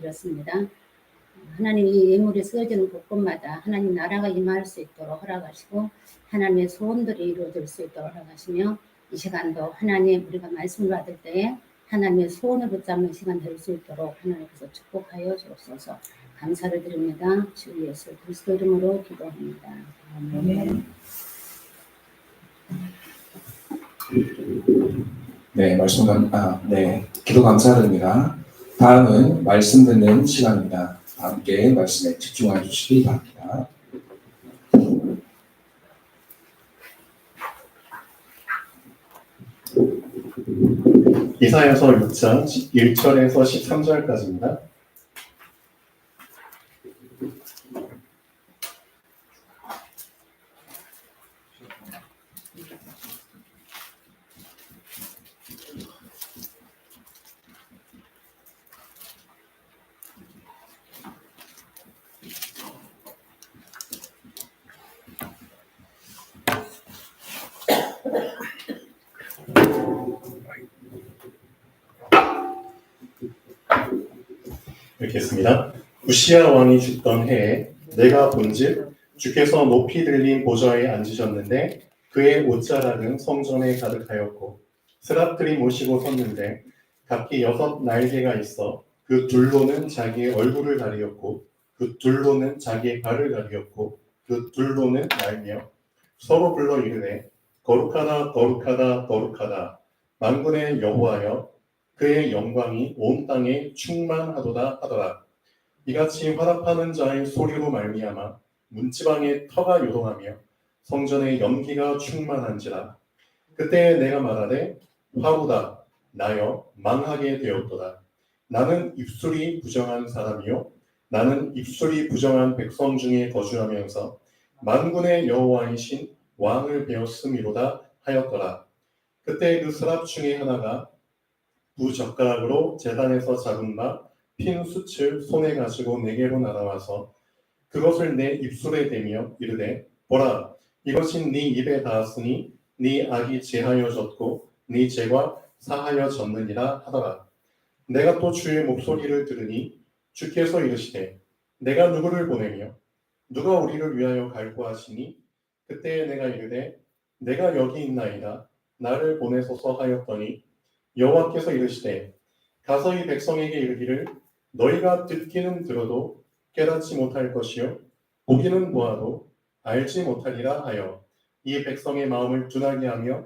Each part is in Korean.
드렸습니다. 하나님 이 예물이 쓰여지는 곳곳마다 하나님 나라가 임할 수 있도록 허락하시고 하나님의 소원들이 이루어질 수 있도록 허락하시며 이 시간도 하나님 우리가 말씀을 받을 때에 하나님의 소원을 붙잡는 시간 될 수 있도록 하나님께서 축복하여 주옵소서. 감사를 드립니다. 주 예수 그리스도 이름으로 기도합니다. 아멘. 네, 기도 감사드립니다. 다음은 말씀 듣는 시간입니다. 함께 말씀에 집중해 주시기 바랍니다. 이사야서 6장 1절에서 13절까지입니다. 읽겠습니다. 우시야 왕이 죽던 해에 내가 본즉 주께서 높이 들린 보좌에 앉으셨는데 그의 옷자락은 성전에 가득하였고 스랍들이 모시고 섰는데 각기 6 날개가 있어 그 둘로는 자기의 얼굴을 가리었고 그 둘로는 자기의 발을 가리었고 그 둘로는 날며 서로 불러 이르되 거룩하다 거룩하다 거룩하다 만군의 여호와여 그의 영광이 온 땅에 충만하도다 하더라. 이같이 화답하는 자의 소리로 말미암아 문지방에 터가 요동하며 성전에 연기가 충만한지라. 그때 내가 말하되 화로다 나여 망하게 되었도다. 나는 입술이 부정한 사람이요 나는 입술이 부정한 백성 중에 거주하면서 만군의 여호와이신 왕을 배웠음이로다 하였더라. 그때 그 스랍 중에 하나가 두 젓가락으로 제단에서 잡은 바 핀 숯을 손에 가지고 내게로 날아와서 그것을 내 입술에 대며 이르되 보라 이것이 네 입에 닿았으니 네 악이 제하여졌고 네 죄가 사하여졌느니라 하더라. 내가 또 주의 목소리를 들으니 주께서 이르시되 내가 누구를 보내며 누가 우리를 위하여 갈고 하시니 그때 내가 이르되 내가 여기 있나이다 나를 보내소서 하였더니 여호와께서 이르시되 가서 이 백성에게 이르기를 너희가 듣기는 들어도 깨닫지 못할 것이요 보기는 보아도 알지 못하리라 하여 이 백성의 마음을 둔하게 하며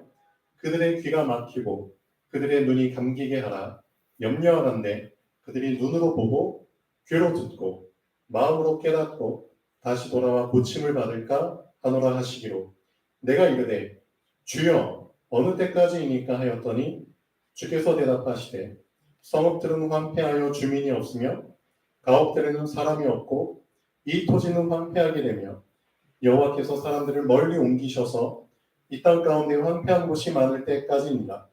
그들의 귀가 막히고 그들의 눈이 감기게 하라. 염려하란데 그들이 눈으로 보고 귀로 듣고 마음으로 깨닫고 다시 돌아와 고침을 받을까 하노라 하시기로 내가 이르되 주여 어느 때까지이니까 하였더니 주께서 대답하시되 성읍들은 황폐하여 주민이 없으며 가옥들에는 사람이 없고 이 토지는 황폐하게 되며 여호와께서 사람들을 멀리 옮기셔서 이 땅 가운데 황폐한 곳이 많을 때까지입니다.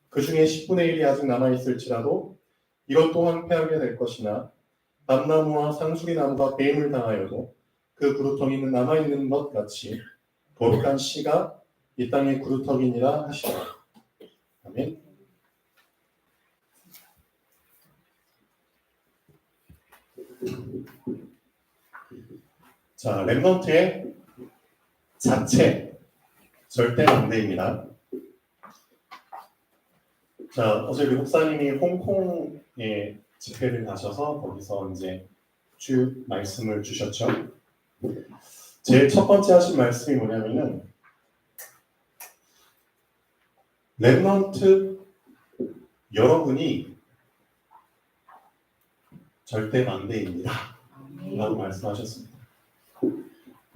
그 중에 10분의 1이 아직 남아있을지라도 이것도 황폐하게 될 것이나 밤나무와 상수리나무가 배임을 당하여도 그 구루텅이는 남아있는 것 같이 거룩한 씨가 이 땅의 구루텅이니라 하시라. 아멘. 자, 렘넌트의 자체 절대 반대입니다. 자, 어제 류 목사님이 홍콩에 집회를 가셔서 거기서 이제 쭉 말씀을 주셨죠. 제일 첫 번째 하신 말씀이 뭐냐면은 렘넌트 여러분이 절대 반대입니다 라고 말씀하셨습니다.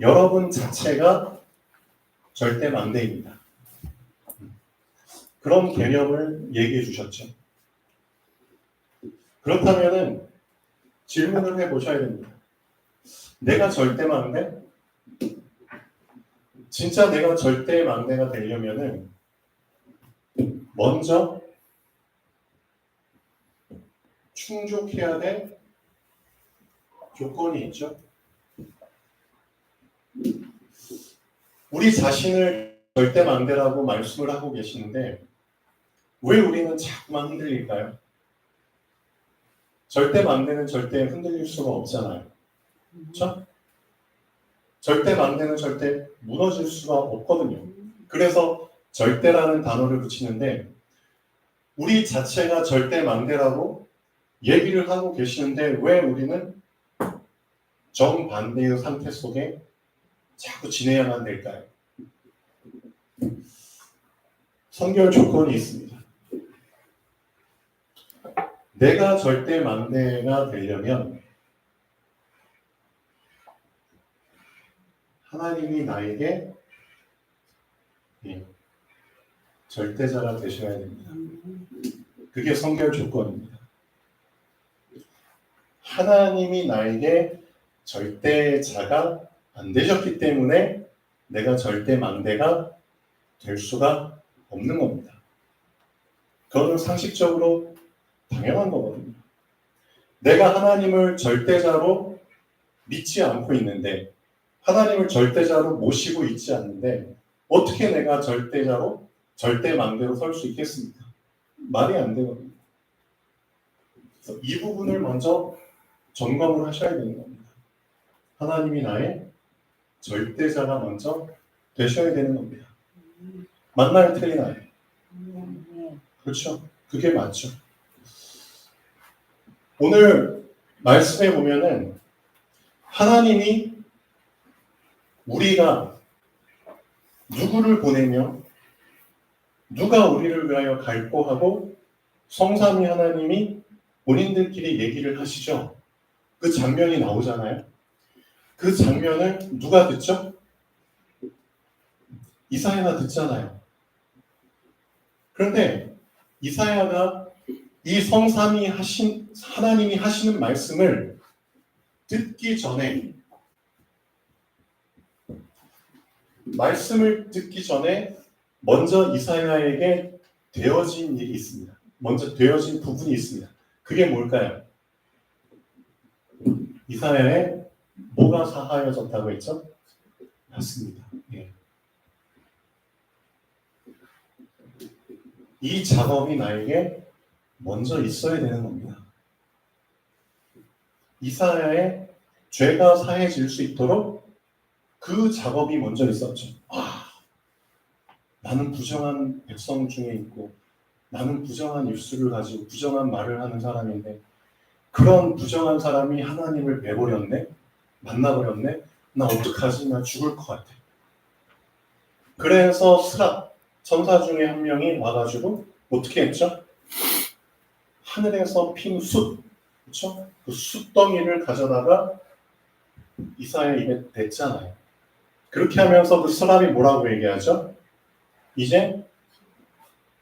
여러분 자체가 절대 반대입니다. 그런 개념을 얘기해 주셨죠. 그렇다면은 질문을 해보셔야 됩니다. 내가 절대 망대? 진짜 내가 절대 망대가 되려면은 먼저 충족해야 될 조건이 있죠. 우리 자신을 절대 망대라고 말씀을 하고 계시는데 왜 우리는 자꾸만 흔들릴까요? 절대 망대는 절대 흔들릴 수가 없잖아요. 그렇죠? 절대 망대는 절대 무너질 수가 없거든요. 그래서 절대라는 단어를 붙이는데 우리 자체가 절대 망대라고 얘기를 하고 계시는데 왜 우리는 정반대의 상태 속에 자꾸 지내야만 될까요? 선결 조건이 있습니다. 내가 절대 망대가 되려면 하나님이 나에게 절대자가 되셔야 됩니다. 그게 선결 조건입니다. 하나님이 나에게 절대자가 안 되셨기 때문에 내가 절대 망대가 될 수가 없는 겁니다. 그거는 상식적으로 당연한 거거든요. 내가 하나님을 절대자로 믿지 않고 있는데 하나님을 절대자로 모시고 있지 않는데 어떻게 내가 절대자로 절대 망대로 설 수 있겠습니까? 말이 안 되거든요. 그래서 이 부분을 먼저 점검을 하셔야 되는 겁니다. 하나님이 나의 절대자가 먼저 되셔야 되는 겁니다. 맞나요, 틀리나요? 그렇죠. 그게 맞죠. 오늘 말씀에 보면은 하나님이 우리가 누구를 보내며 누가 우리를 위하여 갈고 하고 성삼위 하나님이 본인들끼리 얘기를 하시죠. 그 장면이 나오잖아요. 그 장면을 누가 듣죠? 이사야가 듣잖아요. 그런데 이사야가 이 성삼위 하나님이 하시는 말씀을 듣기 전에 먼저 이사야에게 되어진 일이 있습니다. 먼저 되어진 부분이 있습니다. 그게 뭘까요? 이사야에 뭐가 사하여졌다고 했죠? 맞습니다. 예. 이 작업이 나에게 먼저 있어야 되는 겁니다. 이사야의 죄가 사해질 수 있도록 그 작업이 먼저 있었죠. 나는 부정한 백성 중에 있고 나는 부정한 입술을 가지고 부정한 말을 하는 사람인데 그런 부정한 사람이 하나님을 뵈버렸네? 만나버렸네? 나 어떡하지? 나 죽을 것 같아. 그래서 스랍 천사 중에 한 명이 와가지고 어떻게 했죠? 하늘에서 핀 숯, 그렇죠? 그 숯덩이를 가져다가 이사야 입에 댔잖아요. 그렇게 하면서 그 스랍이 뭐라고 얘기하죠? 이제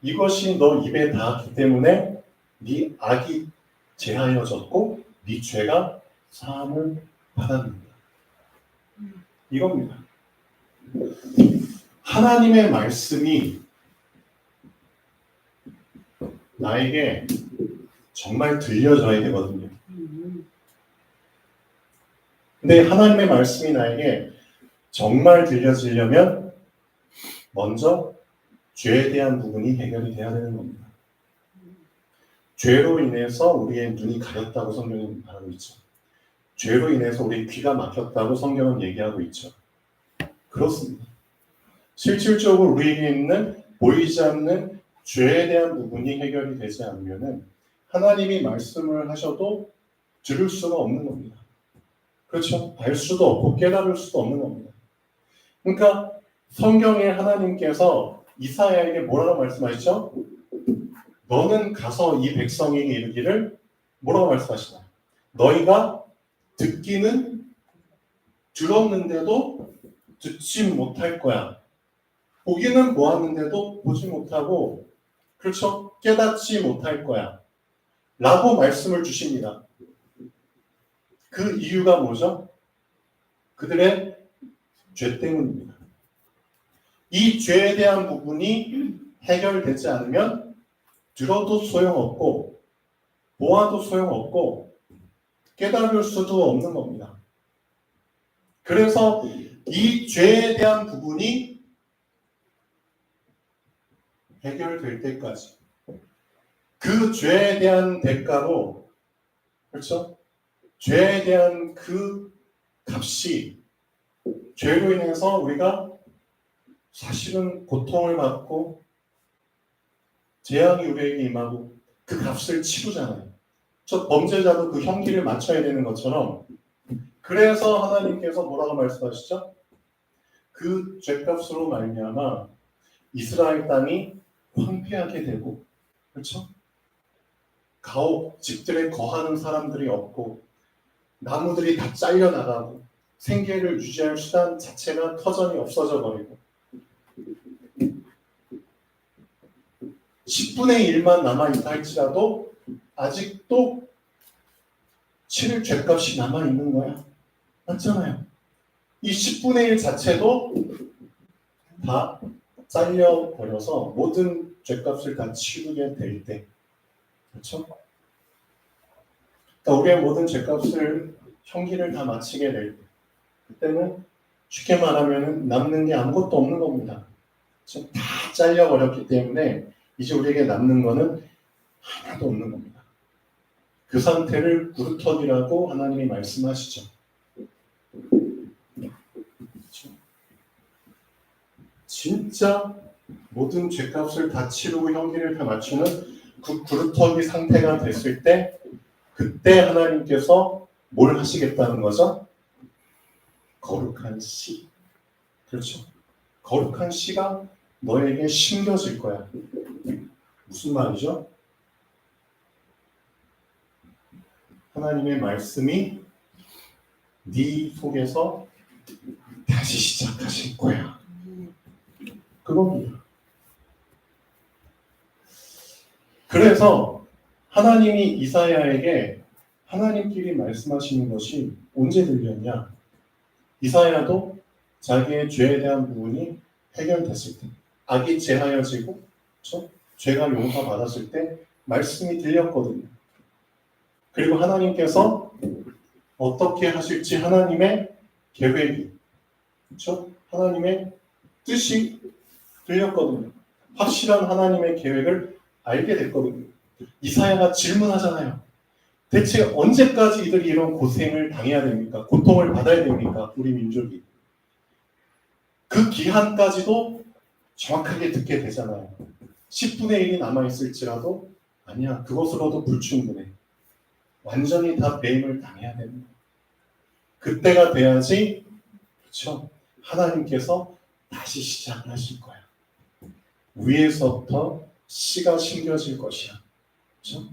이것이 너 입에 닿았기 때문에 네 악이 제하여졌고 네 죄가 사함을 받았습니다. 이겁니다. 하나님의 말씀이 나에게 정말 들려져야 되거든요. 근데 하나님의 말씀이 나에게 정말 들려지려면 먼저 죄에 대한 부분이 해결이 돼야 되는 겁니다. 죄로 인해서 우리의 눈이 가렸다고 성경은 말하고 있죠. 죄로 인해서 우리 귀가 막혔다고 성경은 얘기하고 있죠. 그렇습니다. 실질적으로 우리에게 있는 보이지 않는 죄에 대한 부분이 해결이 되지 않으면 하나님이 말씀을 하셔도 들을 수가 없는 겁니다. 그렇죠? 알 수도 없고 깨달을 수도 없는 겁니다. 그러니까 성경에 하나님께서 이사야에게 뭐라고 말씀하시죠? 너는 가서 이 백성에게 이르기를 뭐라고 말씀하시나요? 너희가 듣기는 들었는데도 듣지 못할 거야. 보기는 보았는데도 보지 못하고, 그렇죠? 깨닫지 못할 거야. 라고 말씀을 주십니다. 그 이유가 뭐죠? 그들의 죄 때문입니다. 이 죄에 대한 부분이 해결되지 않으면 들어도 소용없고 보아도 소용없고 깨달을 수도 없는 겁니다. 그래서 이 죄에 대한 부분이 해결될 때까지 그 죄에 대한 대가로 그렇죠? 죄에 대한 그 값이 죄로 인해서 우리가 사실은 고통을 받고 재앙이 우리에게 임하고 그 값을 치르잖아요. 저 범죄자도 그 형기를 맞춰야 되는 것처럼 그래서 하나님께서 뭐라고 말씀하시죠? 그 죄값으로 말미암아 이스라엘 땅이 황폐하게 되고 그렇죠? 가옥 집들에 거하는 사람들이 없고 나무들이 다 잘려나가고 생계를 유지할 수단 자체가 터전이 없어져 버리고 10분의 1만 남아있다 할지라도 아직도 치를 죄값이 남아있는 거야. 맞잖아요. 이 10분의 1 자체도 다 잘려버려서 모든 죄값을 다 치르게 될 때. 그렇죠? 그러니까 우리의 모든 죄값을 형기를 다 마치게 될 때. 그때는 쉽게 말하면 남는 게 아무것도 없는 겁니다. 지금 다 잘려버렸기 때문에 이제 우리에게 남는 거는 하나도 없는 겁니다. 그 상태를 구루터기라고 하나님이 말씀하시죠. 그렇죠? 진짜 모든 죄값을 다 치르고 형기를 다 맞추는 그 구루터기 상태가 됐을 때 그때 하나님께서 뭘 하시겠다는 거죠? 거룩한 씨. 그렇죠. 거룩한 씨가 너에게 심겨질 거야. 무슨 말이죠? 하나님의 말씀이 네 속에서 다시 시작하실 거야. 그겁니다. 그래서 하나님이 이사야에게 하나님끼리 말씀하시는 것이 언제 들렸냐? 이사야도 자기의 죄에 대한 부분이 해결됐을 때, 악이 제하여지고, 그렇죠? 죄가 용서받았을 때 말씀이 들렸거든요. 그리고 하나님께서 어떻게 하실지 하나님의 계획이, 그렇죠? 하나님의 뜻이 들렸거든요. 확실한 하나님의 계획을 알게 됐거든요. 이사야가 질문하잖아요. 대체 언제까지 이들이 이런 고생을 당해야 됩니까? 고통을 받아야 됩니까? 우리 민족이. 그 기한까지도 정확하게 듣게 되잖아요. 10분의 1이 남아있을지라도 아니야. 그것으로도 불충분해. 완전히 다 배임을 당해야 됩니다. 그때가 돼야지 그렇죠? 하나님께서 다시 시작하실 거야. 위에서부터 씨가 심겨질 것이야. 그렇죠?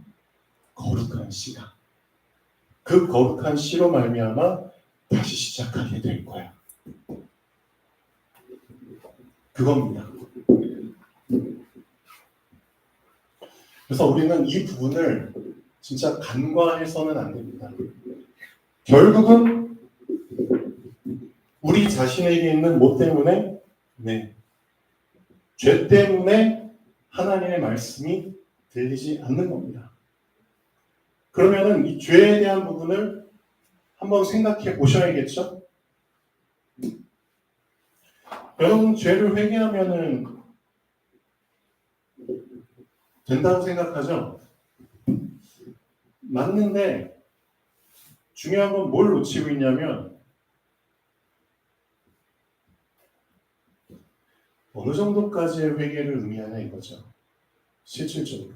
거룩한 씨가. 그 거룩한 씨로 말미암아 다시 시작하게 될 거야. 그겁니다. 그래서 우리는 이 부분을 진짜 간과해서는 안 됩니다. 결국은 우리 자신에게 있는 뭐 때문에? 네. 죄 때문에 하나님의 말씀이 들리지 않는 겁니다. 그러면은 이 죄에 대한 부분을 한번 생각해 보셔야겠죠? 여러분 죄를 회개하면은 된다고 생각하죠? 맞는데 중요한 건 뭘 놓치고 있냐면 어느 정도까지의 회개를 의미하냐 이거죠. 실질적으로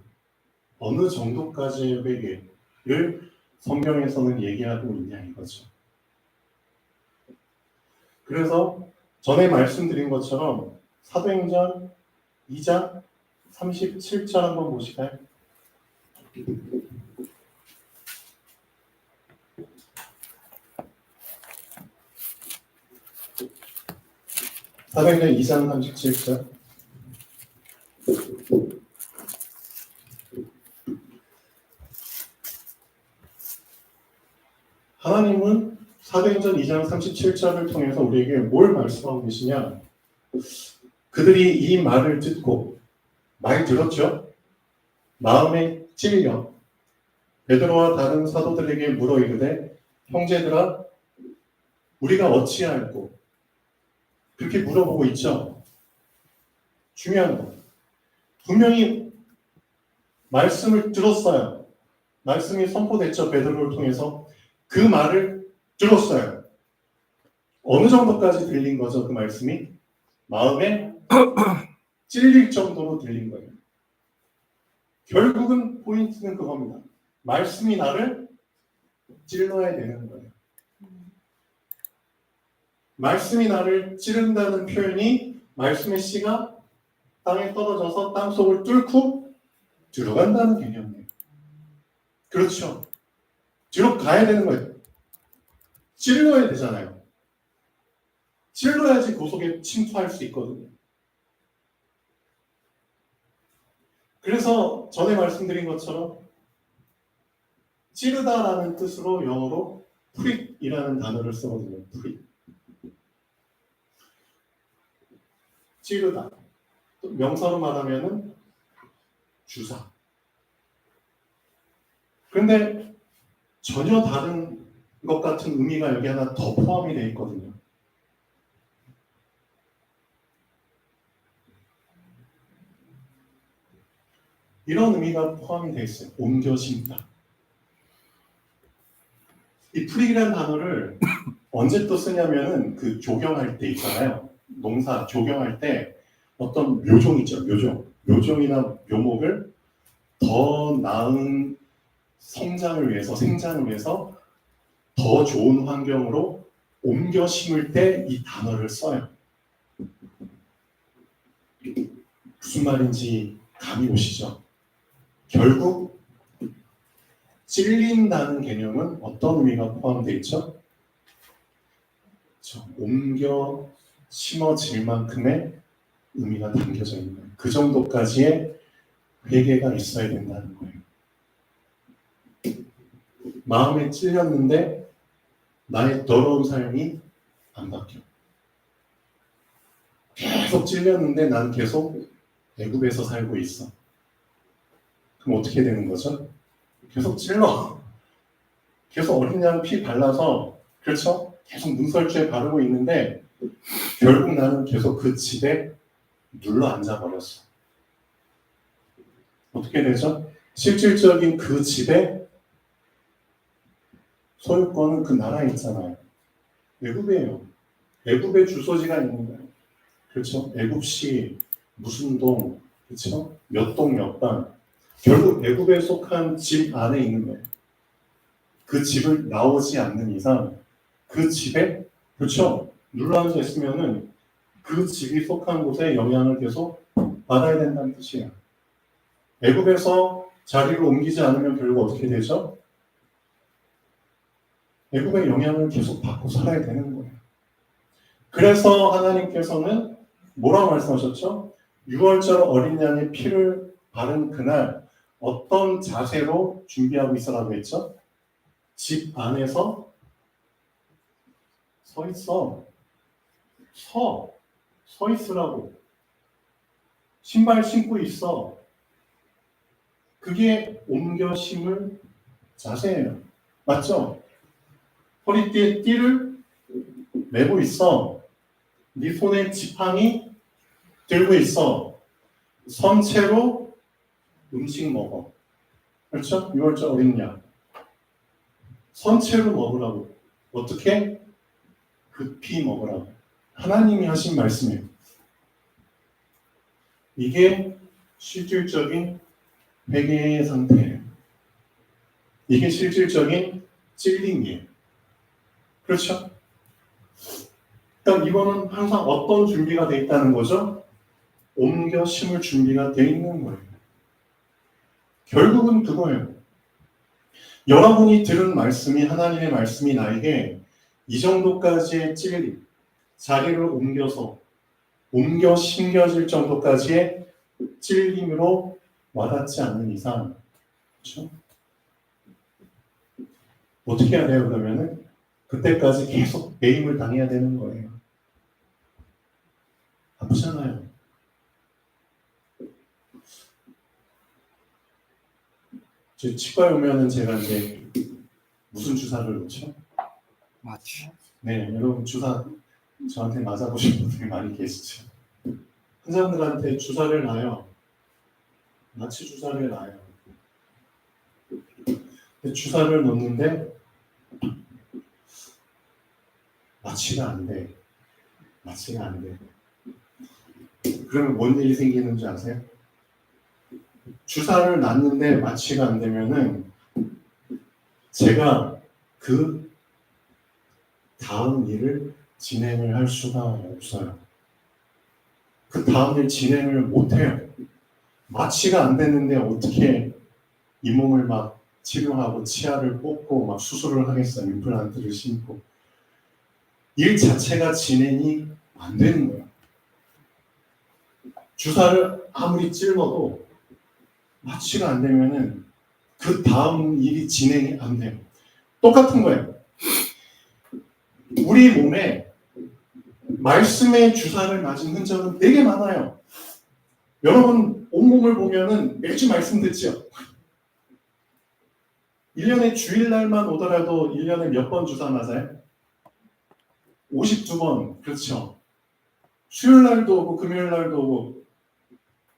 어느 정도까지의 회개를 성경에서는 얘기하고 있냐 이거죠. 그래서 전에 말씀드린 것처럼 사도행전 2장 37절 한번 보실까요? 사도행전 2장 37절. 하나님은 사도행전 2장 37절을 통해서 우리에게 뭘 말씀하고 계시냐? 그들이 이 말을 듣고 말 들었죠? 마음에 찔려 베드로와 다른 사도들에게 물어 이르되 형제들아 우리가 어찌할꼬? 그렇게 물어보고 있죠. 중요한 거. 분명히 말씀을 들었어요. 말씀이 선포됐죠. 베드로를 통해서. 그 말을 들었어요. 어느 정도까지 들린 거죠? 그 말씀이 마음에 찔릴 정도로 들린 거예요. 결국은 포인트는 그겁니다. 말씀이 나를 찔러야 되는 거예요. 말씀이 나를 찌른다는 표현이 말씀의 씨가 땅에 떨어져서 땅속을 뚫고 들어간다는 개념이에요. 그렇죠. 들어가야 되는 거예요. 찔러야 되잖아요. 찔러야지 그 속에 침투할 수 있거든요. 그래서 전에 말씀드린 것처럼 찌르다라는 뜻으로 영어로 prick이라는 단어를 쓰거든요. prick. 찌르다. 또 명사로 말하면은 주사. 그런데 전혀 다른 것 같은 의미가 여기 하나 더 포함이 되어 있거든요. 이런 의미가 포함이 되어 있어요. 옮겨 심다. 이 프릭이라는 단어를 언제 또 쓰냐면은 그 조경할 때 있잖아요. 농사 조경할 때 어떤 묘종 있죠. 묘종이나 묘목을 더 나은 성장을 위해서, 생장을 위해서 더 좋은 환경으로 옮겨 심을 때 이 단어를 써요. 무슨 말인지 감이 오시죠? 결국 찔린다는 개념은 어떤 의미가 포함되어 있죠? 옮겨 심어질 만큼의 의미가 담겨져 있는 거예요. 그 정도까지의 회개가 있어야 된다는 거예요. 마음에 찔렸는데 나의 더러운 삶이 안 바뀌어. 계속 찔렸는데 난 계속 애굽에서 살고 있어. 그럼 어떻게 되는 거죠? 계속 찔러. 계속 어린 양 피 발라서, 그렇죠? 계속 문설주에 바르고 있는데 결국 나는 계속 그 집에 눌러 앉아버렸어. 어떻게 되죠? 실질적인 그 집에 소유권은 그 나라에 있잖아요. 애굽이에요. 애굽의 주소지가 있는 거예요. 그렇죠? 애굽시 무슨 동, 그렇죠? 몇 동 몇 방. 결국 애굽에 속한 집 안에 있는 거예요. 그 집을 나오지 않는 이상 그 집에, 그렇죠? 눌러앉아 있으면은 그 집이 속한 곳에 영향을 계속 받아야 된다는 뜻이에요. 애굽에서 자리를 옮기지 않으면 결국 어떻게 되죠? 애굽의 영향을 계속 받고 살아야 되는 거예요. 그래서 하나님께서는 뭐라고 말씀하셨죠? 6월절 어린 양의 피를 바른 그날 어떤 자세로 준비하고 있으라고 했죠? 집 안에서 서 있어. 서 있으라고. 신발 신고 있어. 그게 옮겨 심을 자세예요. 맞죠? 허리띠에 띠를 메고 있어. 네 손에 지팡이 들고 있어. 선체로 음식 먹어. 그렇죠? 6월절 어린 양. 선체로 먹으라고. 어떻게? 급히 먹으라고. 하나님이 하신 말씀이에요. 이게 실질적인 회개의 상태예요. 이게 실질적인 찔림이에요. 그렇죠? 그러니까 이거는 항상 어떤 준비가 되어 있다는 거죠? 옮겨 심을 준비가 되어 있는 거예요. 결국은 그거예요. 여러분이 들은 말씀이, 하나님의 말씀이 나에게 이 정도까지의 찔림, 자리를 옮겨 심겨질 정도까지의 찔림으로 와닿지 않는 이상, 그렇죠? 어떻게 해야 돼요? 그러면은 그때까지 계속 배임을 당해야 되는 거예요. 아프잖아요. 저 치과에 오면은 제가 이제 무슨 주사를 놓죠? 맞지. 네, 여러분 주사 저한테 맞아보신 분들이 많이 계시죠. 환자분들한테 주사를 놔요. 마취 주사를 놔요. 주사를 놓는데 마취가 안 돼. 마취가 안 돼. 그러면 뭔 일이 생기는 줄 아세요? 주사를 놨는데 마취가 안 되면은 제가 그 다음 일을 진행을 할 수가 없어요. 그 다음 일 진행을 못 해요. 마취가 안 됐는데 어떻게 이 몸을 막 치료하고 치아를 뽑고 막 수술을 하겠어요. 임플란트를 심고. 일 자체가 진행이 안 되는 거예요. 주사를 아무리 찔러도 마취가 안 되면은 그 다음 일이 진행이 안 돼요. 똑같은 거예요. 우리 몸에 말씀의 주사를 맞은 흔적은 되게 많아요. 여러분 온몸을 보면은 매주 말씀 듣죠? 1년에 주일날만 오더라도 1년에 몇 번 주사 맞아요? 52번. 그렇죠. 수요일날도 오고 금요일날도 오고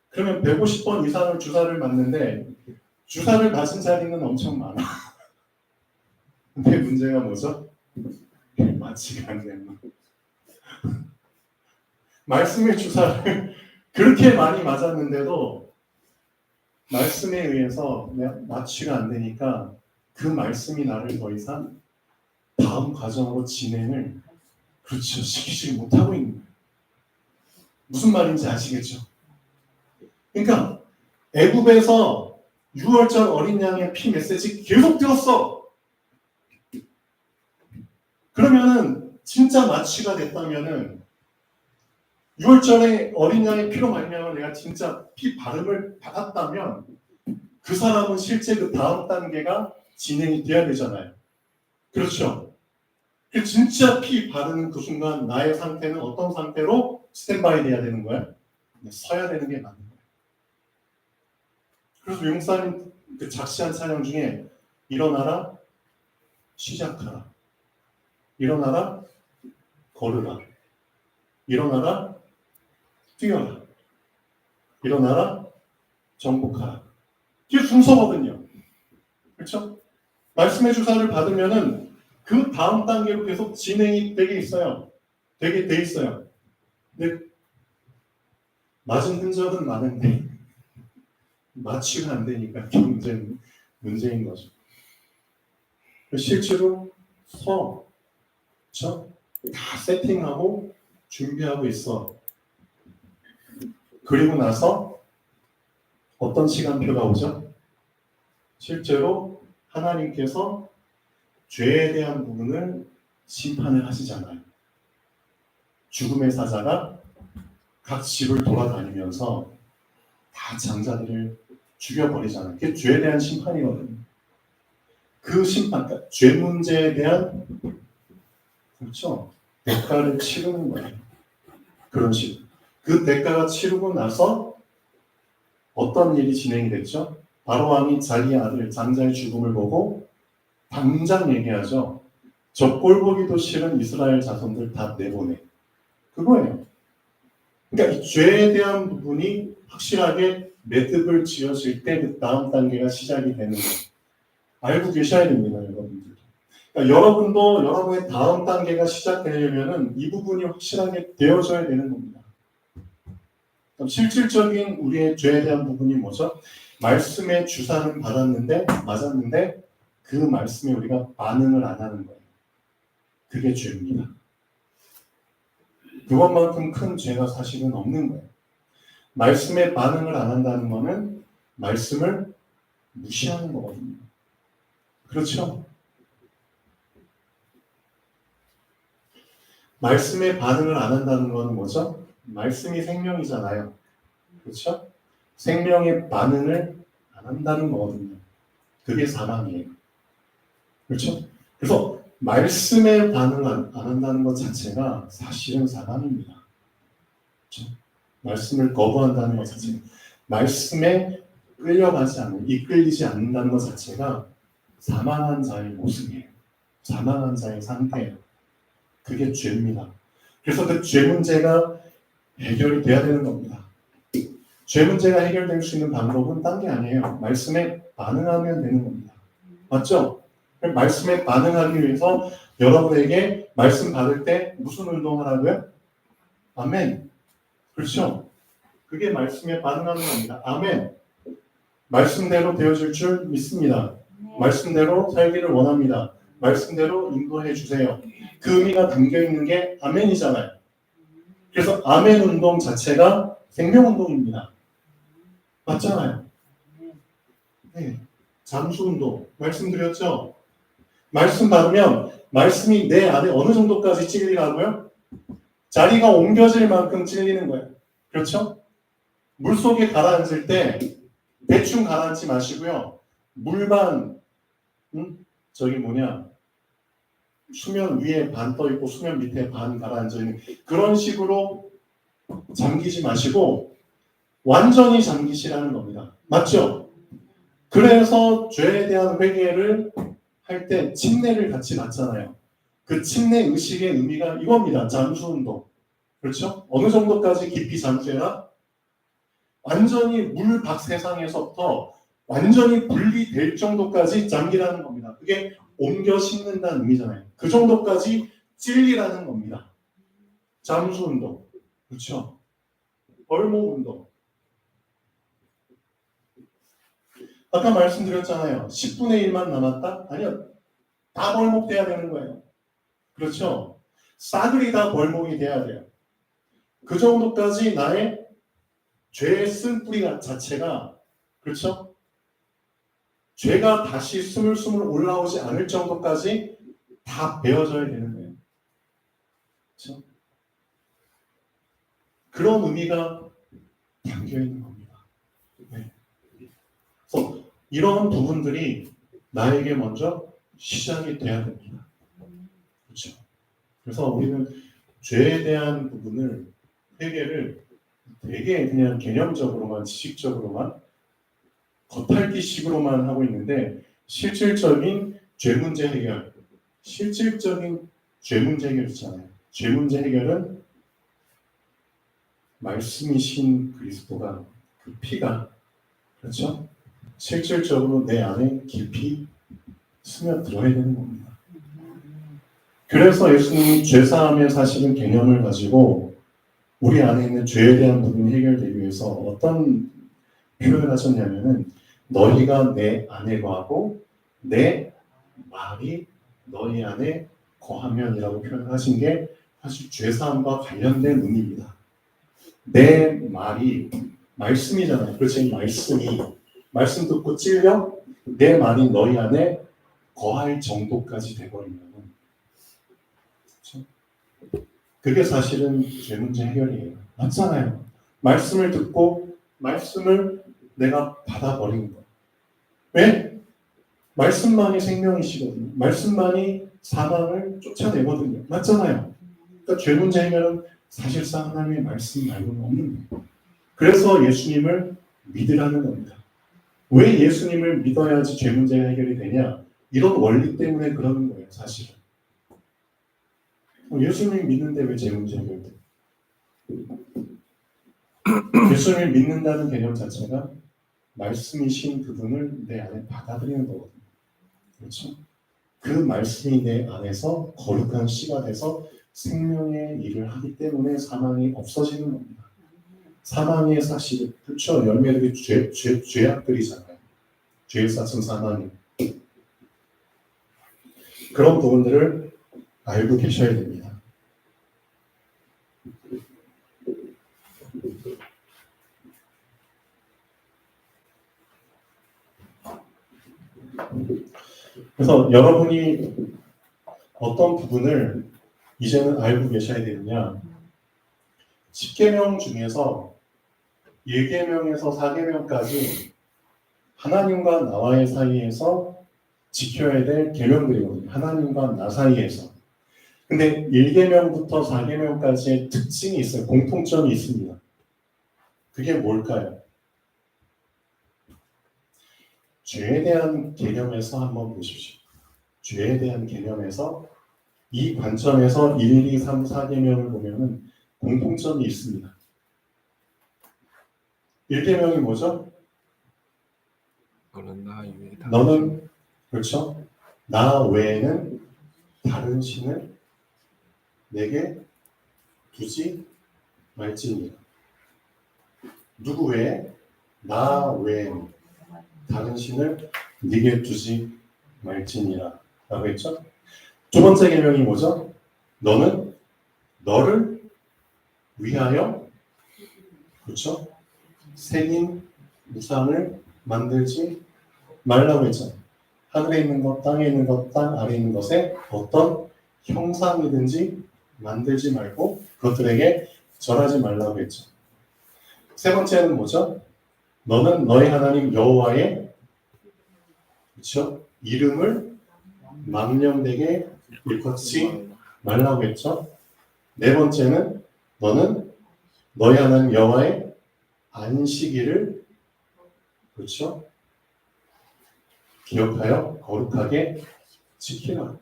그러면 150번 이상을 주사를 맞는데 주사를 맞은 자리는 엄청 많아. 근데 문제가 뭐죠? 마취가 안 되는 말씀의 주사를 그렇게 많이 맞았는데도 말씀에 의해서 마취가 안 되니까 그 말씀이 나를 더 이상 다음 과정으로 진행을 그렇죠 시키지 못하고 있는 거예요. 무슨 말인지 아시겠죠? 그러니까 애굽에서 6월절 어린 양의 피 메시지 계속 들었어. 그러면은 진짜 마취가 됐다면은 6월절에 어린 양의 피로 말미암아 내가 진짜 피 발음을 받았다면 그 사람은 실제 그 다음 단계가 진행이 돼야 되잖아요. 그렇죠? 진짜 피 바르는 그 순간 나의 상태는 어떤 상태로 스탠바이 돼야 되는 거야? 서야 되는 게 맞는 거야. 그래서 용사님 그 작시한 찬양 중에 일어나라, 시작하라. 일어나라, 걸으라. 일어나라, 뛰어라. 일어나라, 정복하라. 이게 순서거든요. 그렇죠? 말씀의 주사를 받으면은 그 다음 단계로 계속 진행이 되게 있어요. 되게 돼 있어요. 근데 맞은 흔적은 많은데 마취가 안 되니까 문제인 거죠. 실제로 그렇죠? 다 세팅하고 준비하고 있어. 그리고 나서 어떤 시간표가 오죠? 실제로 하나님께서 죄에 대한 부분을 심판을 하시잖아요. 죽음의 사자가 각 집을 돌아다니면서 다 장자들을 죽여버리잖아요. 그게 죄에 대한 심판이거든요. 그 심판, 그러니까 죄 문제에 대한 그렇죠? 대가를 치르는 거예요. 그런 식으로. 그 대가가 치르고 나서 어떤 일이 진행이 됐죠? 바로왕이 자기의 아들 장자의 죽음을 보고 당장 얘기하죠. 저 꼴보기도 싫은 이스라엘 자손들 다 내보내. 그거예요. 그러니까 이 죄에 대한 부분이 확실하게 매듭을 지어질 때 그 다음 단계가 시작이 되는 거예요. 알고 계셔야 됩니다, 여러분들. 그러니까 여러분도 여러분의 다음 단계가 시작되려면은 이 부분이 확실하게 되어져야 되는 겁니다. 그럼 실질적인 우리의 죄에 대한 부분이 뭐죠? 말씀의 주사는 맞았는데 그 말씀에 우리가 반응을 안 하는 거예요. 그게 죄입니다. 그것만큼 큰 죄가 사실은 없는 거예요. 말씀에 반응을 안 한다는 거는 말씀을 무시하는 거거든요. 그렇죠? 말씀에 반응을 안 한다는 건 뭐죠? 말씀이 생명이잖아요. 그렇죠? 생명에 반응을 안 한다는 거거든요. 그게 사망이에요. 그렇죠? 그래서 말씀에 반응을 안 한다는 것 자체가 사실은 사망입니다. 그렇죠? 말씀을 거부한다는 것 자체가 말씀에 끌려가지 않는, 이끌리지 않는다는 것 자체가 사망한 자의 모습이에요. 사망한 자의 상태예요. 그게 죄입니다. 그래서 그 죄 문제가 해결이 돼야 되는 겁니다. 죄 문제가 해결될 수 있는 방법은 딴 게 아니에요. 말씀에 반응하면 되는 겁니다. 맞죠? 말씀에 반응하기 위해서 여러분에게 말씀 받을 때 무슨 운동하라고요? 아멘. 그렇죠? 그게 말씀에 반응하는 겁니다. 아멘. 말씀대로 되어질 줄 믿습니다. 말씀대로 살기를 원합니다. 말씀대로 인도해 주세요. 그 의미가 담겨 있는 게 아멘이잖아요. 그래서 아멘 운동 자체가 생명 운동입니다. 맞잖아요. 네. 잠수 운동 말씀드렸죠. 말씀 받으면 말씀이 내 안에 어느 정도까지 찔리라고요? 자리가 옮겨질 만큼 찔리는 거예요. 그렇죠? 물속에 가라앉을 때 대충 가라앉지 마시고요. 물반 저기 뭐냐 수면 위에 반 떠 있고 수면 밑에 반 가라앉아 있는 그런 식으로 잠기지 마시고 완전히 잠기시라는 겁니다. 맞죠? 그래서 죄에 대한 회개를 할 때 침례를 같이 받잖아요. 그 침례 의식의 의미가 이겁니다. 잠수 운동. 그렇죠? 어느 정도까지 깊이 잠수해라? 완전히 물 밖 세상에서부터 완전히 분리될 정도까지 잠기라는 겁니다. 그게 옮겨 싣는다는 의미잖아요. 그 정도까지 찔리라는 겁니다. 잠수 운동. 그렇죠? 벌목 운동. 아까 말씀드렸잖아요. 10분의 1만 남았다? 아니요. 다 벌목돼야 되는 거예요. 그렇죠? 싸그리 다 벌목이 돼야 돼요. 그 정도까지 나의 죄의 쓴뿌리 자체가 그렇죠? 죄가 다시 스물스물 올라오지 않을 정도까지 다 베어져야 되는 거예요. 그렇죠? 그런 의미가 담겨 있는 겁니다. 네. 그래서 이런 부분들이 나에게 먼저 시작이 돼야 됩니다. 그렇죠? 그래서 우리는 죄에 대한 부분을 회개를 되게 그냥 개념적으로만 지식적으로만 겉핥기식으로만 하고 있는데 실질적인 죄 문제 해결, 실질적인 죄 문제 해결 있잖아요. 죄 문제 해결은 말씀이신 그리스도가 그 피가 그렇죠? 실질적으로 내 안에 깊이 스며들어야 되는 겁니다. 그래서 예수님이 죄사함의 사실은 개념을 가지고 우리 안에 있는 죄에 대한 부분이 해결되기 위해서 어떤 표현을 하셨냐면은 너희가 내 안에 거하고 내 말이 너희 안에 거하면이라고 표현을 하신 게 사실 죄사함과 관련된 의미입니다. 내 말이 말씀이잖아요. 그래서 이 말씀이 말씀 듣고 찔려 내 말이 너희 안에 거할 정도까지 돼버리면 그렇죠? 그게 사실은 죄 문제 해결이에요. 맞잖아요. 말씀을 듣고 말씀을 내가 받아버린 거. 왜? 말씀만이 생명이시거든요. 말씀만이 사망을 쫓아내거든요. 맞잖아요. 그러니까 죄 문제 해결은 사실상 하나님의 말씀 말고는 없는 거예요. 그래서 예수님을 믿으라는 겁니다. 왜 예수님을 믿어야지 죄 문제가 해결이 되냐? 이런 원리 때문에 그러는 거예요, 사실은. 예수님을 믿는데 왜 죄 문제 해결돼? 예수님을 믿는다는 개념 자체가 말씀이신 그분을 내 안에 받아들이는 거거든요. 그렇죠? 그 말씀이 내 안에서 거룩한 씨가 돼서 생명의 일을 하기 때문에 사망이 없어지는 겁니다. 사망의 사실, 그렇죠? 열매들이 죄악들이잖아요. 죄에 쌓은 사망이. 그런 부분들을 알고 계셔야 됩니다. 그래서 여러분이 어떤 부분을 이제는 알고 계셔야 되느냐? 10계명 중에서 1계명에서 4계명까지 하나님과 나와의 사이에서 지켜야 될 계명들이거든요. 하나님과 나 사이에서. 근데 1계명부터 4계명까지의 특징이 있어요. 공통점이 있습니다. 그게 뭘까요? 죄에 대한 개념에서 한번 보십시오. 죄에 대한 개념에서 이 관점에서 1, 2, 3, 4계명을 보면은 공통점이 있습니다. 1계명이 뭐죠? 너는 나 이외에 너는 그렇죠? 나 외에는 다른 신을 내게 두지 말지니라. 누구 외에? 나 외에는 다른 신을 네게 두지 말지니라 라고 했죠. 두 번째 계명이 뭐죠? 너는 너를 위하여, 그렇죠? 새긴 우상을 만들지 말라고 했죠. 하늘에 있는 것, 땅에 있는 것, 땅 아래에 있는 것에 어떤 형상이든지 만들지 말고 그것들에게 절하지 말라고 했죠. 세 번째는 뭐죠? 너는 너의 하나님 여호와의, 그렇죠? 이름을 망령되게 일컫지 말라고 했죠. 네 번째는 너는 너의 하나님 여호와의 안식일을, 그렇죠? 기억하여 거룩하게 지키라.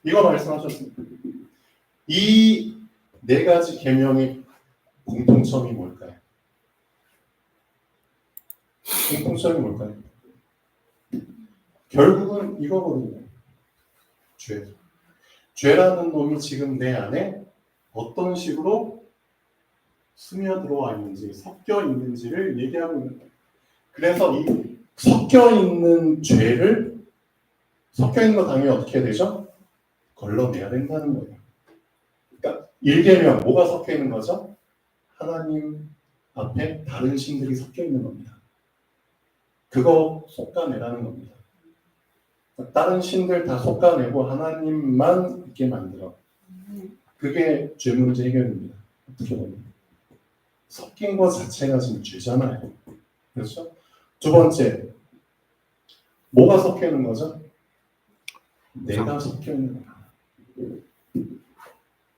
이거 말씀하셨습니다. 이 네 가지 계명의 공통점이 뭘까요? 공통점이 뭘까요? 결국은 이거거든요. 죄. 죄라는 놈이 지금 내 안에 어떤 식으로 스며들어와 있는지, 섞여 있는지를 얘기하고 있는 거예요. 그래서 이 섞여 있는 죄를, 섞여 있는 거 당연히 어떻게 해야 되죠? 걸러내야 된다는 거예요. 그러니까 1계명, 뭐가 섞여 있는 거죠? 하나님 앞에 다른 신들이 섞여 있는 겁니다. 그거 솎아내라는 겁니다. 다른 신들 다 솎아내고 하나님만 있게 만들어. 그게 죄 문제 해결입니다. 어떻게 보면 섞인 것 자체가 지금 죄잖아요. 그렇죠? 두 번째, 뭐가 섞여 있는 거죠? 내가 섞여 있는 거야.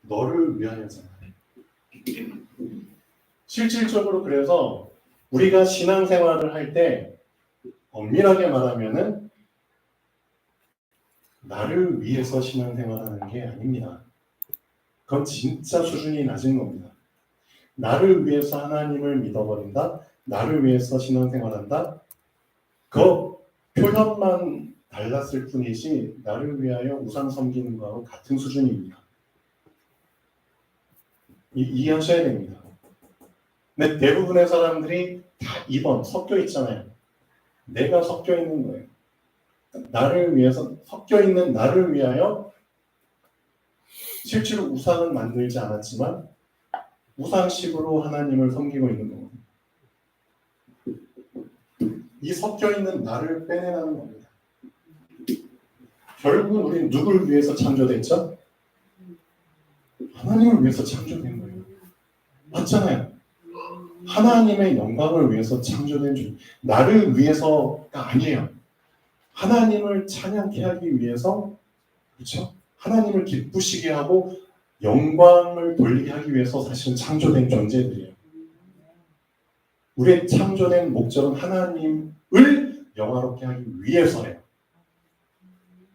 너를 위하여잖아요. 실질적으로 그래서 우리가 신앙생활을 할 때 엄밀하게 말하면은 나를 위해서 신앙생활하는 게 아닙니다. 그건 진짜 수준이 낮은 겁니다. 나를 위해서 하나님을 믿어버린다, 나를 위해서 신앙생활한다, 그 표현만 달랐을 뿐이지 나를 위하여 우상 섬기는 거하고 같은 수준입니다. 이해하셔야 됩니다. 근데 대부분의 사람들이 다 2번 섞여 있잖아요. 내가 섞여 있는 거예요. 나를 위해서, 섞여 있는 나를 위하여 실제로 우상은 만들지 않았지만 우상식으로 하나님을 섬기고 있는 거거든요. 이 섞여 있는 나를 빼내라는 겁니다. 결국은 우리는 누구를 위해서 창조됐죠? 하나님을 위해서 창조된 거예요. 맞잖아요. 하나님의 영광을 위해서 창조된 주, 나를 위해서가 아니에요. 하나님을 찬양케 하기 위해서, 그렇죠? 하나님을 기쁘시게 하고 영광을 돌리게 하기 위해서 사실은 창조된 존재들이에요. 우리의 창조된 목적은 하나님을 영화롭게 하기 위해서예요.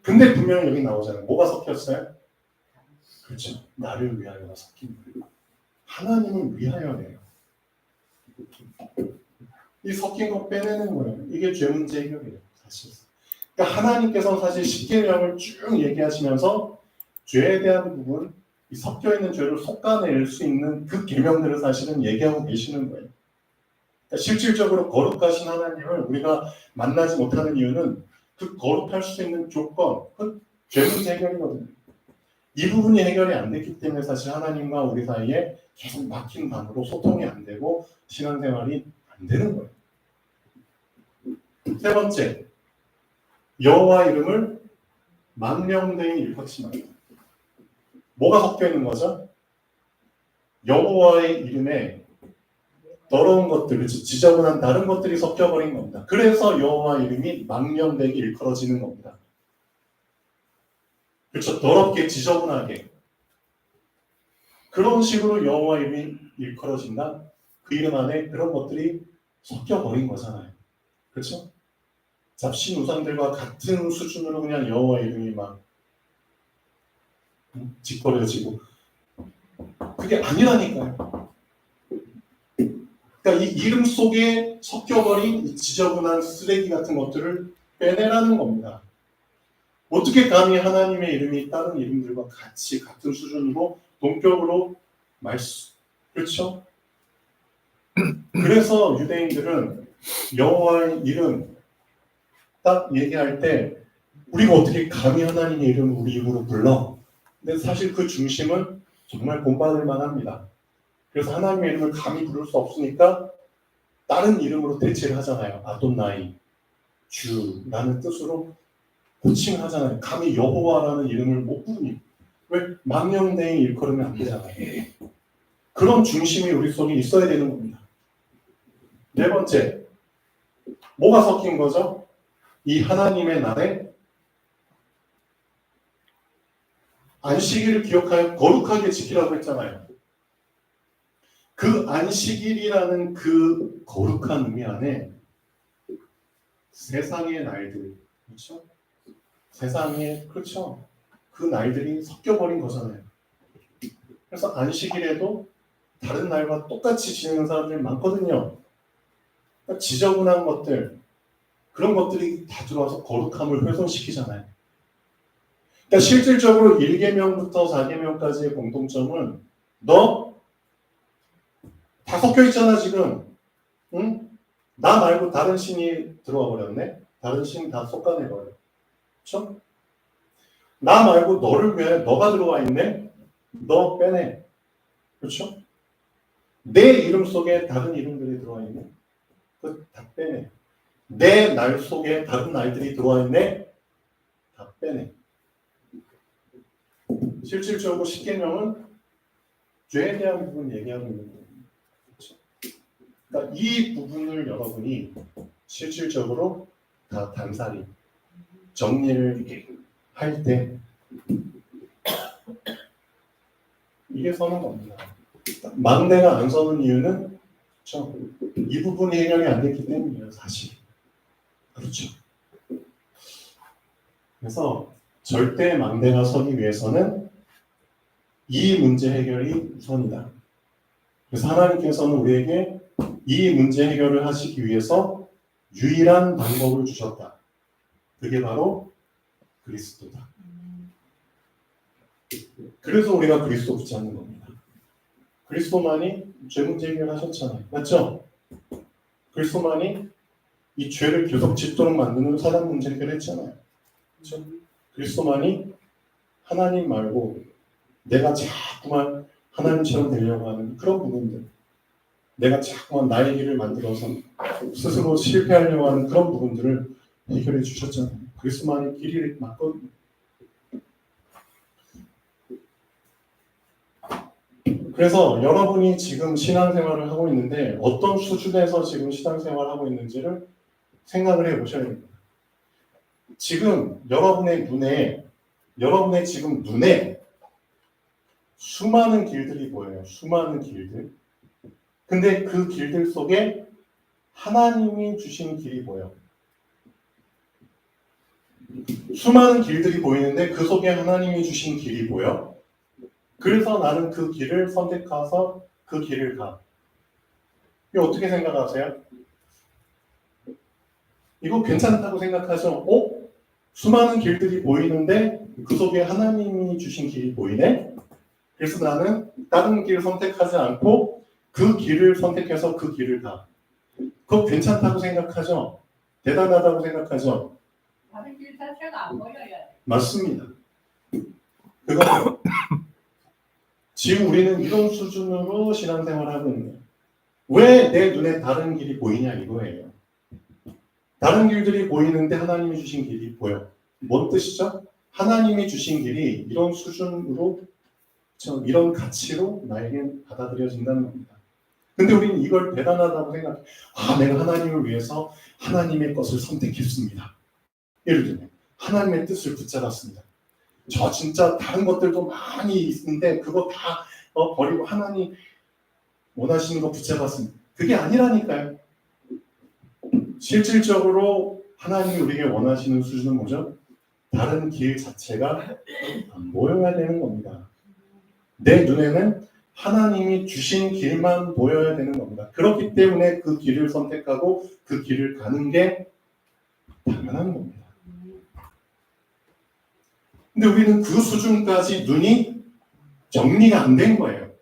근데 분명히 여기 나오잖아요. 뭐가 섞였어요? 그렇죠. 나를 위하여가 섞인 거예요. 하나님을 위하여예요. 이 섞인 거 빼내는 거예요. 이게 죄 문제 해결이에요. 사실. 그러니까 하나님께서 사실 십계명을 쭉 얘기하시면서 죄에 대한 부분, 이 섞여 있는 죄를 솎아낼 수 있는 그 계명들을 사실은 얘기하고 계시는 거예요. 그러니까 실질적으로 거룩하신 하나님을 우리가 만나지 못하는 이유는 그 거룩할 수 있는 조건, 그 죄 문제 해결이거든요. 이 부분이 해결이 안 됐기 때문에 사실 하나님과 우리 사이에 계속 막힌 방으로 소통이 안 되고 신앙생활이 안 되는 거예요. 세 번째, 여호와 이름을 망령되이 일컫지 말라. 뭐가 섞여 있는 거죠? 여호와의 이름에 더러운 것들, 지저분한 다른 것들이 섞여버린 겁니다. 그래서 여호와 이름이 망령되게 일컬어지는 겁니다. 그렇죠? 더럽게 지저분하게 그런 식으로 여호와 이름이 일컬어진다. 그 이름 안에 그런 것들이 섞여버린 거잖아요. 그렇죠? 잡신 우상들과 같은 수준으로 그냥 여호와 이름이 막 짓거려지고 그게 아니라니까요. 그러니까 이 이름 속에 섞여버린 이 지저분한 쓰레기 같은 것들을 빼내라는 겁니다. 어떻게 감히 하나님의 이름이 다른 이름들과 같이 같은 수준으로 동격으로 그렇죠? 그래서 유대인들은 여호와의 이름 딱 얘기할 때 우리가 어떻게 감히 하나님의 이름을 우리 입으로 불러? 근데 사실 그 중심은 정말 본받을 만합니다. 그래서 하나님의 이름을 감히 부를 수 없으니까 다른 이름으로 대체를 하잖아요. 아돈나이, 주라는 뜻으로 호칭을 하잖아요. 감히 여호와라는 이름을 못 부르니 왜 망령되이 일컬으면 안 되잖아요. 그런 중심이 우리 속에 있어야 되는 겁니다. 네 번째, 뭐가 섞인 거죠? 이 하나님의 날에 안식일을 기억하여 거룩하게 지키라고 했잖아요. 그 안식일이라는 그 거룩한 의미 안에 세상의 날들, 그렇죠? 세상에, 그렇죠? 그 날들이 섞여버린 거잖아요. 그래서 안식일에도 다른 날과 똑같이 지내는 사람들이 많거든요. 그러니까 지저분한 것들, 그런 것들이 다 들어와서 거룩함을 훼손시키잖아요. 그러니까 실질적으로 1계명부터 4계명까지의 공통점은 너 다 섞여 있잖아 지금. 응? 나 말고 다른 신이 들어와 버렸네. 다른 신 다 솎아내버려. 그렇죠? 나 말고 너를 위해 너가 들어와 있네. 너 빼내. 그렇죠? 내 이름 속에 다른 이름들이 들어와 있네. 그 다 빼내. 내 날 속에 다른 날들이 들어와 있네. 다 빼내. 실질적으로 10계명은 죄에 대한 부분 얘기하고 있는 거예요. 그렇죠? 그러니까 이 부분을 여러분이 실질적으로 다 단살이 정리를 할 때 이게 서는 겁니다. 망대가 안 서는 이유는 그렇죠? 이 부분이 해결이 안 됐기 때문이에요, 사실. 그렇죠. 그래서 절대 망대가 서기 위해서는 이 문제 해결이 우선이다. 그래서 하나님께서는 우리에게 이 문제 해결을 하시기 위해서 유일한 방법을 주셨다. 그게 바로 그리스도다. 그래서 우리가 그리스도 붙잡는 겁니다. 그리스도만이 죄 문제 해결하셨잖아요. 맞죠? 그리스도만이 이 죄를 계속 짓도록 만드는 사단 문제 해결했잖아요. 그렇죠? 그리스도만이 하나님 말고 내가 자꾸만 하나님처럼 되려고 하는 그런 부분들, 내가 자꾸만 나의 길을 만들어서 스스로 실패하려고 하는 그런 부분들을 해결해 주셨잖아요. 그리스도만이 길이 맞거든요. 그래서 여러분이 지금 신앙생활을 하고 있는데 어떤 수준에서 지금 신앙생활을 하고 있는지를 생각을 해보셔야 됩니다. 지금 여러분의 지금 눈에 수많은 길들이 보여요. 수많은 길들. 근데 그 길들 속에 하나님이 주신 길이 보여. 수많은 길들이 보이는데 그 속에 하나님이 주신 길이 보여. 그래서 나는 그 길을 선택해서 그 길을 가. 이거 어떻게 생각하세요? 이거 괜찮다고 생각하죠? 수많은 길들이 보이는데 그 속에 하나님이 주신 길이 보이네? 그래서 나는 다른 길을 선택하지 않고 그 길을 선택해서 그 길을 가. 그거 괜찮다고 생각하죠? 대단하다고 생각하죠? 다른 길 자체가 안 보여야 돼. 맞습니다. 그거 지금 우리는 이런 수준으로 신앙생활을 하고 있는 거예요. 왜 내 눈에 다른 길이 보이냐 이거예요. 다른 길들이 보이는데 하나님이 주신 길이 보여. 뭔 뜻이죠? 하나님이 주신 길이 이런 수준으로 이런 가치로 나에게 받아들여진다는 겁니다. 근데 우리는 이걸 대단하다고 생각해. 내가 하나님을 위해서 하나님의 것을 선택했습니다. 예를 들면 하나님의 뜻을 붙잡았습니다. 저 진짜 다른 것들도 많이 있는데 그거 다 버리고 하나님 원하시는 거 붙잡았습니다. 그게 아니라니까요. 실질적으로 하나님이 우리에게 원하시는 수준은 뭐죠? 다른 길 자체가 안 보여야 되는 겁니다. 내 눈에는 하나님이 주신 길만 보여야 되는 겁니다. 그렇기 때문에 그 길을 선택하고 그 길을 가는 게 당연한 겁니다. 근데 우리는 그 수준까지 눈이 정리가 안 된 거예요.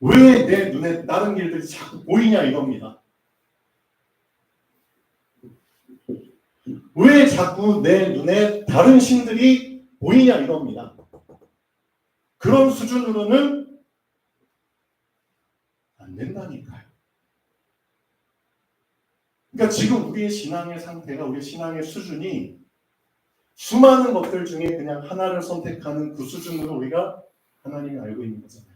왜 내 눈에 다른 길들이 자꾸 보이냐 이겁니다. 왜 자꾸 내 눈에 다른 신들이 보이냐 이겁니다. 그런 수준으로는 안 된다니까요. 그러니까 지금 우리의 신앙의 상태가, 우리의 신앙의 수준이 수많은 것들 중에 그냥 하나를 선택하는 그 수준으로 우리가 하나님을 알고 있는 거잖아요.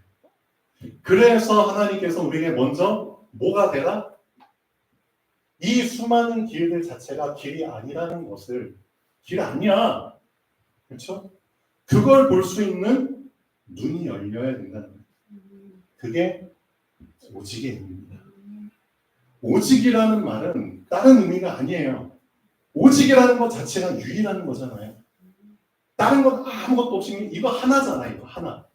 그래서 하나님께서 우리에게 먼저 뭐가 되라? 이 수많은 길들 자체가 길이 아니라는 것을, 길 아니야. 그렇죠? 그걸 볼 수 있는 눈이 열려야 된다는 거예요. 그게 오직의 의미입니다. 오직이라는 말은 다른 의미가 아니에요. 오직이라는 것 자체가 유일한 거잖아요. 다른 건 아무것도 없이 이거 하나잖아요. 이거 하나.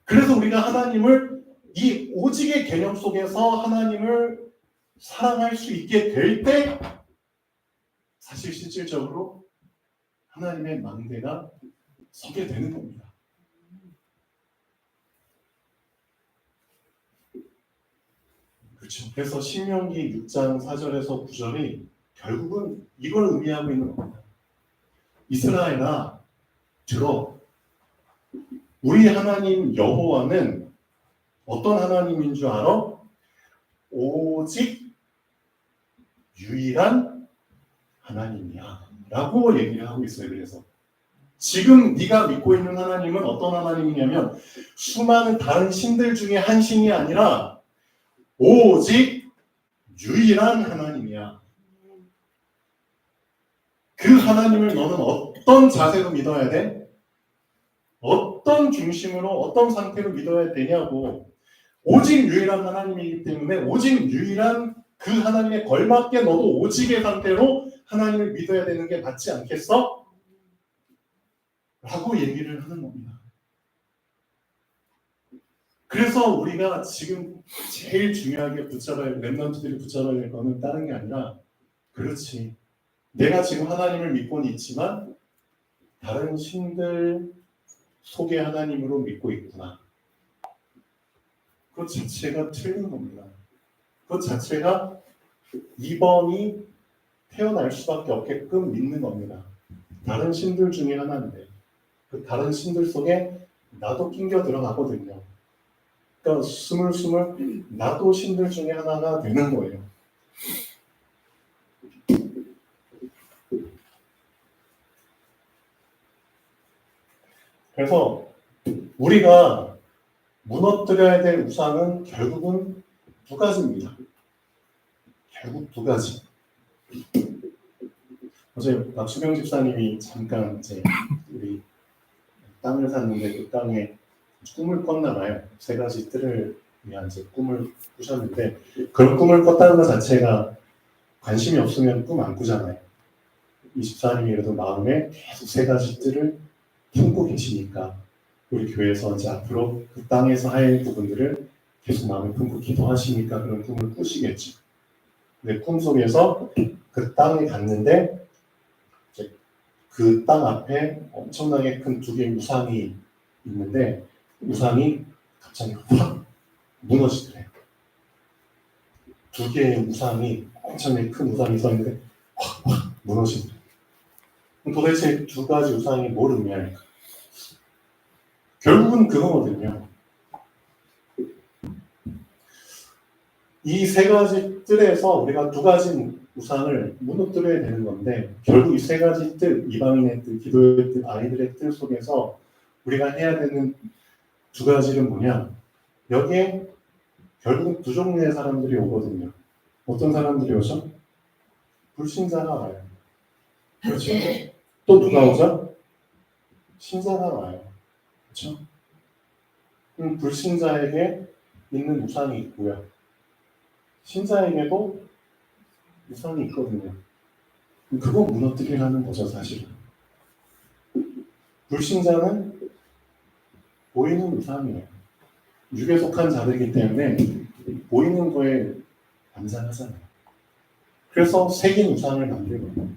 그래서 우리가 하나님을 이 오직의 개념 속에서 하나님을 사랑할 수 있게 될 때 사실 실질적으로 하나님의 망대가 서게 되는 겁니다. 그렇죠. 그래서 신명기 6장 4절에서 9절이 결국은 이걸 의미하고 있는 겁니다. 이스라엘아, 들어. 우리 하나님 여호와는 어떤 하나님인 줄 알아? 오직 유일한 하나님이야 라고 얘기를 하고 있어요. 그래서 지금 네가 믿고 있는 하나님은 어떤 하나님이냐면 수많은 다른 신들 중에 한 신이 아니라 오직 유일한 하나님이야. 그 하나님을 너는 어떤 자세로 믿어야 돼? 어떤 중심으로, 어떤 상태로 믿어야 되냐고. 오직 유일한 하나님이기 때문에 오직 유일한 그 하나님에 걸맞게 너도 오직의 상태로 하나님을 믿어야 되는 게 맞지 않겠어? 라고 얘기를 하는 겁니다. 그래서 우리가 지금 제일 중요하게 렘넌트들이 붙잡아야 될 거는 다른 게 아니라, 그렇지, 내가 지금 하나님을 믿고는 있지만 다른 신들 속의 하나님으로 믿고 있구나. 그 자체가 틀린 겁니다. 그 자체가 2번이 태어날 수밖에 없게끔 믿는 겁니다. 다른 신들 중에 하나인데 그 다른 신들 속에 나도 낑겨 들어가거든요. 그러니까 스물스물 나도 신들 중에 하나가 되는 거예요. 그래서 우리가 무너뜨려야 될 우상은 결국은 두 가지입니다. 결국 두 가지. 어제 박수경 집사님이 잠깐 이제 우리 땅을 샀는데 그 땅에 꿈을 꿨나 봐요. 세 가지 뜰을 위한 이제 꿈을 꾸셨는데 그런 꿈을 꿨다는 것 자체가 관심이 없으면 꿈 안 꾸잖아요. 이 집사님이 그래도 마음에 계속 세 가지 뜰을 품고 계시니까 우리 교회에서 이제 앞으로 그 땅에서 할 부분들을 계속 마음에 품고 기도하시니까 그런 꿈을 꾸시겠죠. 근데 꿈속에서 그 땅에 갔는데 그 땅 앞에 엄청나게 큰 두 개의 우상이 있는데 우상이 갑자기 확 무너지더래요. 두 개의 우상이 엄청나게 큰 우상이 서 있는데 확 무너지더래요. 도대체 두 가지 우상이 뭘 의미할까? 결국은 그거거든요. 이 세 가지 뜰에서 우리가 두 가지 우상을 무너뜨려야 되는 건데 결국 이 세 가지 뜰, 이방인의 뜰, 기도의 뜰, 아이들의 뜰 속에서 우리가 해야 되는 두 가지는 뭐냐? 여기에 결국 두 종류의 사람들이 오거든요. 어떤 사람들이 오죠? 불신자가 와요. 그렇죠? 또 누가 오죠? 신자가 와요. 그렇죠? 불신자에게 있는 우상이 있고요. 신자에게도 우상이 있거든요. 그거 무너뜨리라는 거죠, 사실은. 불신자는 보이는 우상이에요. 육에 속한 자들이기 때문에 보이는 거에 감상하잖아요. 그래서 새긴 우상을 만들거든요.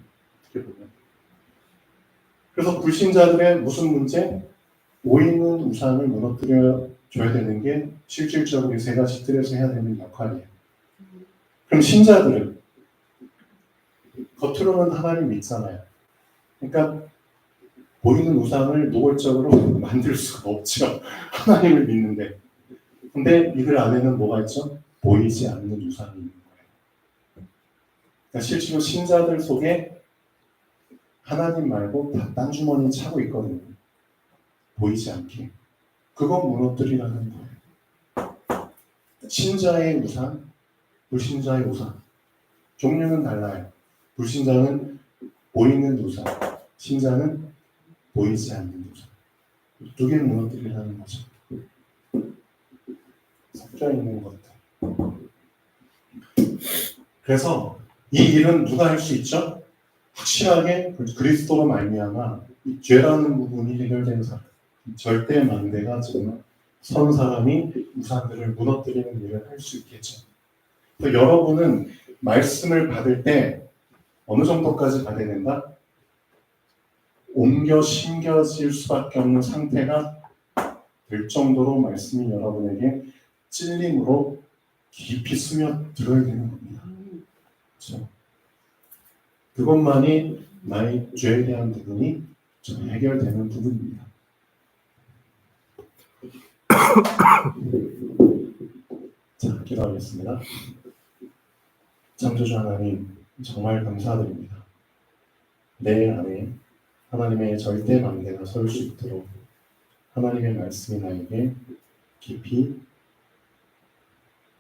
어떻게 보면. 그래서 불신자들의 무슨 문제? 보이는 우상을 무너뜨려 줘야 되는 게 실질적으로 이 세 가지 틀에서 해야 되는 역할이에요. 그럼 신자들은 겉으로는 하나님 믿잖아요. 그러니까 보이는 우상을 노골적으로 만들 수가 없죠. 하나님을 믿는데. 근데 이들 안에는 뭐가 있죠? 보이지 않는 우상이 있는 거예요. 그러니까 실제로 신자들 속에 하나님 말고 다 딴 주머니에 차고 있거든요. 보이지 않게. 그건 무너뜨리라는 거예요. 신자의 우상, 불신자의 우상. 종류는 달라요. 불신자는 보이는 우상, 신자는 보이지 않는 우상. 두 개를 무너뜨리라는 거죠. 섞여 있는 것들. 그래서 이 일은 누가 할 수 있죠? 확실하게 그리스도로 말미암아 이 죄라는 부분이 해결된 사람, 절대 만대가 정말 선 사람이 우상들을 무너뜨리는 일을 할 수 있겠죠. 그래서 여러분은 말씀을 받을 때 어느 정도까지 받아야 된다? 옮겨 심겨질 수밖에 없는 상태가 될 정도로 말씀이 여러분에게 찔림으로 깊이 스며들어야 되는 겁니다. 그렇죠? 그것만이 나의 죄에 대한 부분이 좀 해결되는 부분입니다. 자, 기도하겠습니다. 창조주 하나님, 정말 감사드립니다. 내 안에 하나님의 절대 만대가 설 수 있도록 하나님의 말씀이 나에게 깊이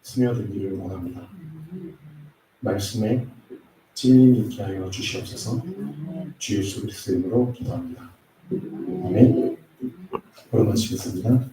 스며들기를 원합니다. 말씀에 찔림이 있게 하여 주시옵소서. 주 예수 그리스도 이름으로 기도합니다. 아멘. 그럼 마치겠습니다.